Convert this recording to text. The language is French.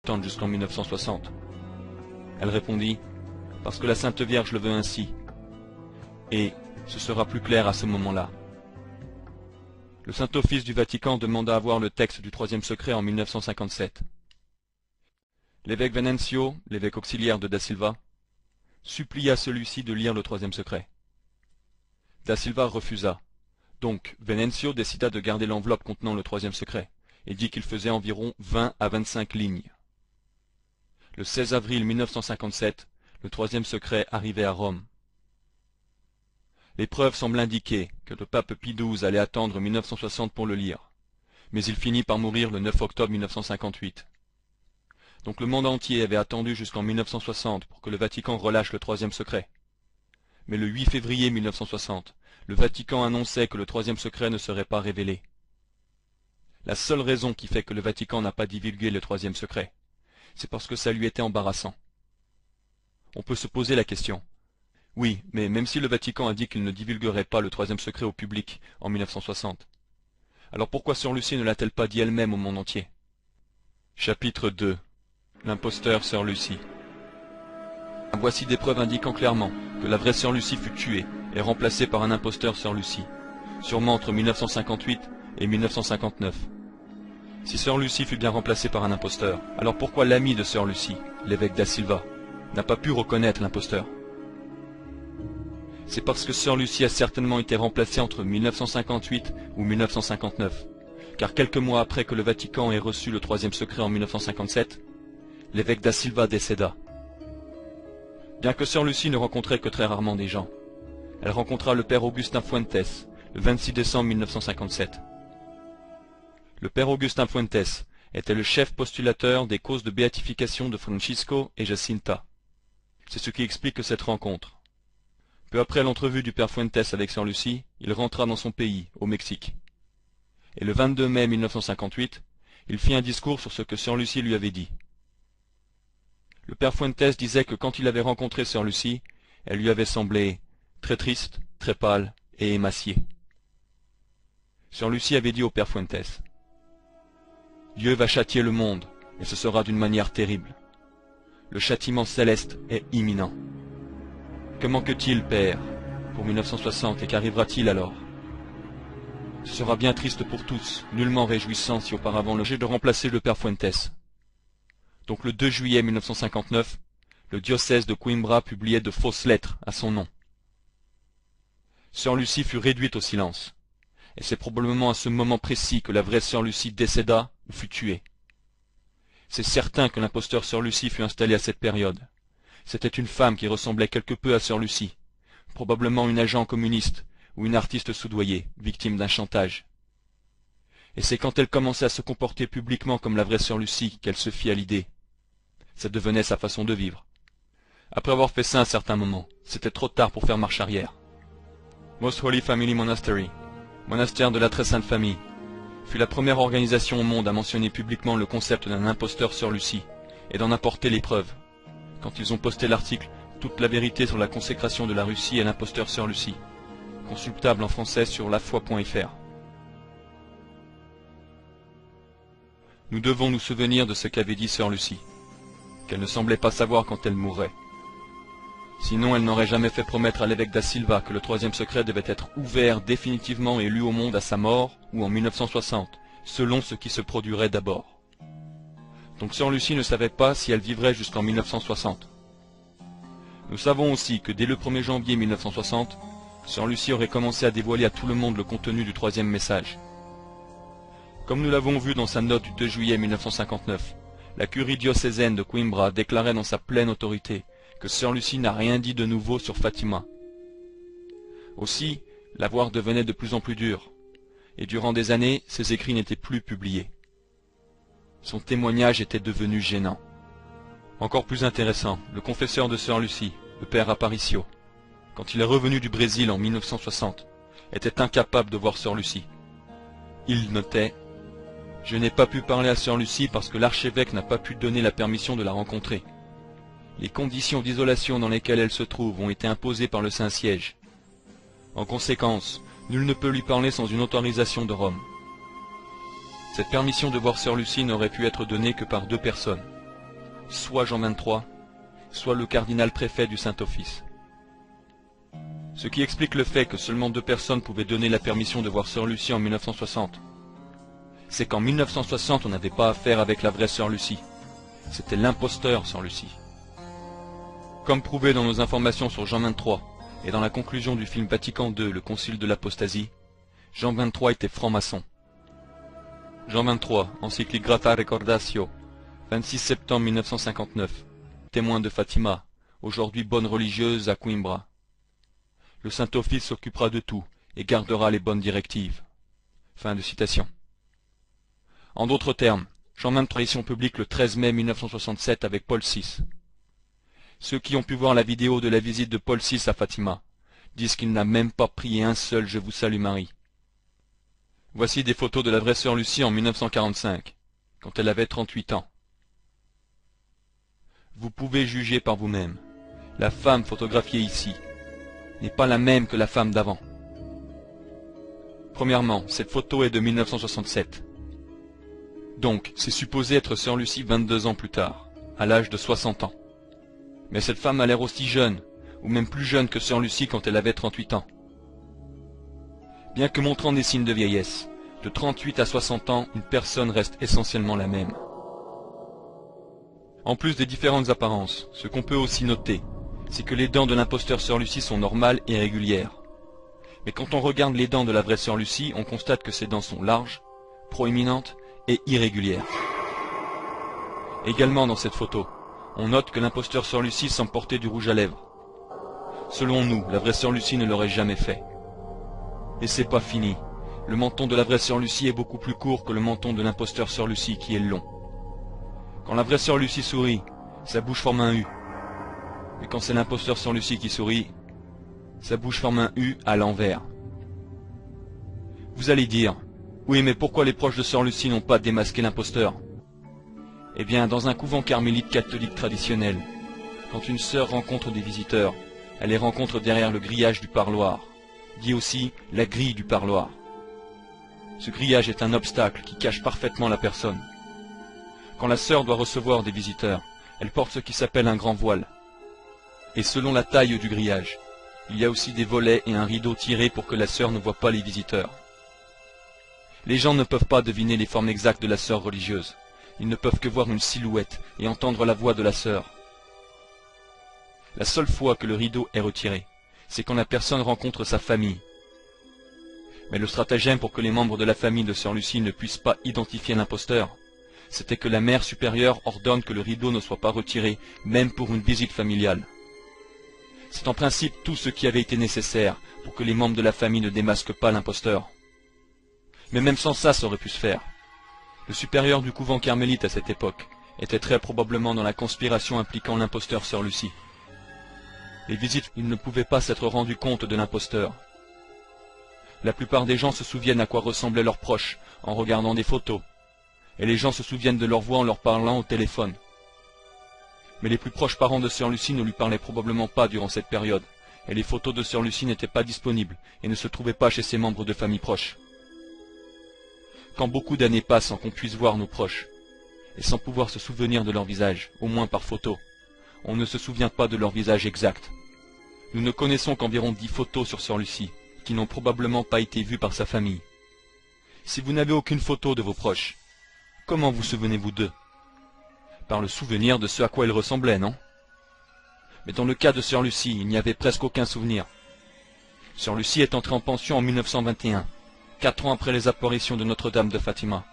attendre jusqu'en 1960. Elle répondit, parce que la Sainte Vierge le veut ainsi. Et ce sera plus clair à ce moment-là. Le Saint-Office du Vatican demanda à voir le texte du troisième secret en 1957. L'évêque Venancio, l'évêque auxiliaire de Da Silva, supplia celui-ci de lire le troisième secret. Da Silva refusa. Donc Venancio décida de garder l'enveloppe contenant le troisième secret, et dit qu'il faisait environ 20 à 25 lignes. Le 16 avril 1957, le troisième secret arrivait à Rome. Les preuves semblent indiquer que le pape Pie XII allait attendre 1960 pour le lire, mais il finit par mourir le 9 octobre 1958. Donc le monde entier avait attendu jusqu'en 1960 pour que le Vatican relâche le troisième secret. Mais le 8 février 1960, le Vatican annonçait que le troisième secret ne serait pas révélé. La seule raison qui fait que le Vatican n'a pas divulgué le troisième secret, c'est parce que ça lui était embarrassant. On peut se poser la question. Oui, mais même si le Vatican a dit qu'il ne divulguerait pas le troisième secret au public en 1960, alors pourquoi Sœur Lucie ne l'a-t-elle pas dit elle-même au monde entier? Chapitre 2. L'imposteur Sœur Lucie. Voici des preuves indiquant clairement que la vraie Sœur Lucie fut tuée et remplacée par un imposteur Sœur Lucie, sûrement entre 1958 et 1959. Si Sœur Lucie fut bien remplacée par un imposteur, alors pourquoi l'ami de Sœur Lucie, l'évêque Da Silva, n'a pas pu reconnaître l'imposteur? C'est parce que Sœur Lucie a certainement été remplacée entre 1958 ou 1959, car quelques mois après que le Vatican ait reçu le troisième secret en 1957, l'évêque Da Silva décéda. Bien que Sœur Lucie ne rencontrait que très rarement des gens, elle rencontra le père Augustin Fuentes le 26 décembre 1957. Le père Augustin Fuentes était le chef postulateur des causes de béatification de Francisco et Jacinta. C'est ce qui explique cette rencontre. Peu après l'entrevue du père Fuentes avec Sœur Lucie, il rentra dans son pays, au Mexique. Et le 22 mai 1958, il fit un discours sur ce que Sœur Lucie lui avait dit. Le père Fuentes disait que quand il avait rencontré Sœur Lucie, elle lui avait semblé très triste, très pâle et émaciée. Sœur Lucie avait dit au père Fuentes, « Dieu va châtier le monde, et ce sera d'une manière terrible. Le châtiment céleste est imminent. Que manque-t-il, père, pour 1960, et qu'arrivera-t-il alors? Ce sera bien triste pour tous, nullement réjouissant si auparavant le jet de remplacer le père Fuentes. » Donc le 2 juillet 1959, le diocèse de Coimbra publiait de fausses lettres à son nom. Sœur Lucie fut réduite au silence, et c'est probablement à ce moment précis que la vraie Sœur Lucie décéda ou fut tuée. C'est certain que l'imposteur Sœur Lucie fut installé à cette période. C'était une femme qui ressemblait quelque peu à Sœur Lucie, probablement une agent communiste ou une artiste soudoyée, victime d'un chantage. Et c'est quand elle commençait à se comporter publiquement comme la vraie Sœur Lucie qu'elle se fit à l'idée. Ça devenait sa façon de vivre. Après avoir fait ça un certain moment, c'était trop tard pour faire marche arrière. Most Holy Family Monastery, monastère de la Très Sainte Famille, fut la première organisation au monde à mentionner publiquement le concept d'un imposteur Sœur Lucie et d'en apporter les preuves. Quand ils ont posté l'article « Toute la vérité sur la consécration de la Russie et l'imposteur Sœur Lucie », consultable en français sur lafoi.fr. Nous devons nous souvenir de ce qu'avait dit Sœur Lucie, qu'elle ne semblait pas savoir quand elle mourrait. Sinon elle n'aurait jamais fait promettre à l'évêque Da Silva que le troisième secret devait être ouvert définitivement et lu au monde à sa mort ou en 1960, selon ce qui se produirait d'abord. Donc Sœur Lucie ne savait pas si elle vivrait jusqu'en 1960. Nous savons aussi que dès le 1er janvier 1960, Sœur Lucie aurait commencé à dévoiler à tout le monde le contenu du troisième message. Comme nous l'avons vu dans sa note du 2 juillet 1959, la curie diocésaine de Coimbra déclarait dans sa pleine autorité que Sœur Lucie n'a rien dit de nouveau sur Fatima. Aussi, la voir devenait de plus en plus dure, et durant des années, ses écrits n'étaient plus publiés. Son témoignage était devenu gênant. Encore plus intéressant, le confesseur de Sœur Lucie, le père Aparicio, quand il est revenu du Brésil en 1960, était incapable de voir Sœur Lucie. Il notait « Je n'ai pas pu parler à Sœur Lucie parce que l'archevêque n'a pas pu donner la permission de la rencontrer. Les conditions d'isolation dans lesquelles elle se trouve ont été imposées par le Saint-Siège. En conséquence, nul ne peut lui parler sans une autorisation de Rome. Cette permission de voir Sœur Lucie n'aurait pu être donnée que par 2 personnes, soit Jean XXIII, soit le cardinal-préfet du Saint-Office. Ce qui explique le fait que seulement 2 personnes pouvaient donner la permission de voir Sœur Lucie en 1960. C'est qu'en 1960, on n'avait pas affaire avec la vraie Sœur Lucie. C'était l'imposteur Sœur Lucie. Comme prouvé dans nos informations sur Jean XXIII et dans la conclusion du film Vatican II, le Concile de l'Apostasie, Jean XXIII était franc-maçon. Jean XXIII, encyclique Grata Recordatio, 26 septembre 1959, témoin de Fatima, aujourd'hui bonne religieuse à Coimbra. Le Saint-Office s'occupera de tout et gardera les bonnes directives. Fin de citation. En d'autres termes, Jean XXIII apparition publique le 13 mai 1967 avec Paul VI. Ceux qui ont pu voir la vidéo de la visite de Paul VI à Fatima disent qu'il n'a même pas prié un seul « Je vous salue Marie ». Voici des photos de la vraie Sœur Lucie en 1945, quand elle avait 38 ans. Vous pouvez juger par vous-même. La femme photographiée ici n'est pas la même que la femme d'avant. Premièrement, cette photo est de 1967. Donc, c'est supposé être Sœur Lucie 22 ans plus tard, à l'âge de 60 ans. Mais cette femme a l'air aussi jeune, ou même plus jeune que Sœur Lucie quand elle avait 38 ans. Bien que montrant des signes de vieillesse, de 38 à 60 ans, une personne reste essentiellement la même. En plus des différentes apparences, ce qu'on peut aussi noter, c'est que les dents de l'imposteur Sœur Lucie sont normales et régulières. Mais quand on regarde les dents de la vraie Sœur Lucie, on constate que ses dents sont larges, proéminentes et irrégulières. Également dans cette photo, on note que l'imposteur Sœur Lucie semble porter du rouge à lèvres. Selon nous, la vraie Sœur Lucie ne l'aurait jamais fait. Et c'est pas fini. Le menton de la vraie Sœur Lucie est beaucoup plus court que le menton de l'imposteur Sœur Lucie qui est long. Quand la vraie Sœur Lucie sourit, sa bouche forme un U. Mais quand c'est l'imposteur Sœur Lucie qui sourit, sa bouche forme un U à l'envers. Vous allez dire, oui mais pourquoi les proches de Sœur Lucie n'ont pas démasqué l'imposteur? Eh bien, dans un couvent carmélite catholique traditionnel, quand une sœur rencontre des visiteurs, elle les rencontre derrière le grillage du parloir, dit aussi la grille du parloir. Ce grillage est un obstacle qui cache parfaitement la personne. Quand la sœur doit recevoir des visiteurs, elle porte ce qui s'appelle un grand voile. Et selon la taille du grillage, il y a aussi des volets et un rideau tiré pour que la sœur ne voie pas les visiteurs. Les gens ne peuvent pas deviner les formes exactes de la sœur religieuse. Ils ne peuvent que voir une silhouette et entendre la voix de la sœur. La seule fois que le rideau est retiré, c'est quand la personne rencontre sa famille. Mais le stratagème pour que les membres de la famille de Sœur Lucie ne puissent pas identifier l'imposteur, c'était que la mère supérieure ordonne que le rideau ne soit pas retiré, même pour une visite familiale. C'est en principe tout ce qui avait été nécessaire pour que les membres de la famille ne démasquent pas l'imposteur. Mais même sans ça, ça aurait pu se faire. Le supérieur du couvent carmélite à cette époque était très probablement dans la conspiration impliquant l'imposteur Sœur Lucie. Les visites, ils ne pouvaient pas s'être rendus compte de l'imposteur. La plupart des gens se souviennent à quoi ressemblaient leurs proches en regardant des photos, et les gens se souviennent de leur voix en leur parlant au téléphone. Mais les plus proches parents de Sœur Lucie ne lui parlaient probablement pas durant cette période, et les photos de Sœur Lucie n'étaient pas disponibles et ne se trouvaient pas chez ses membres de famille proches. Quand beaucoup d'années passent sans qu'on puisse voir nos proches, et sans pouvoir se souvenir de leur visage, au moins par photo, on ne se souvient pas de leur visage exact. Nous ne connaissons qu'environ 10 photos sur Sœur Lucie, qui n'ont probablement pas été vues par sa famille. Si vous n'avez aucune photo de vos proches, comment vous souvenez-vous d'eux? Par le souvenir de ce à quoi ils ressemblaient, non? Mais dans le cas de Sœur Lucie, il n'y avait presque aucun souvenir. Sœur Lucie est entrée en pension en 1921, 4 ans après les apparitions de Notre-Dame de Fatima.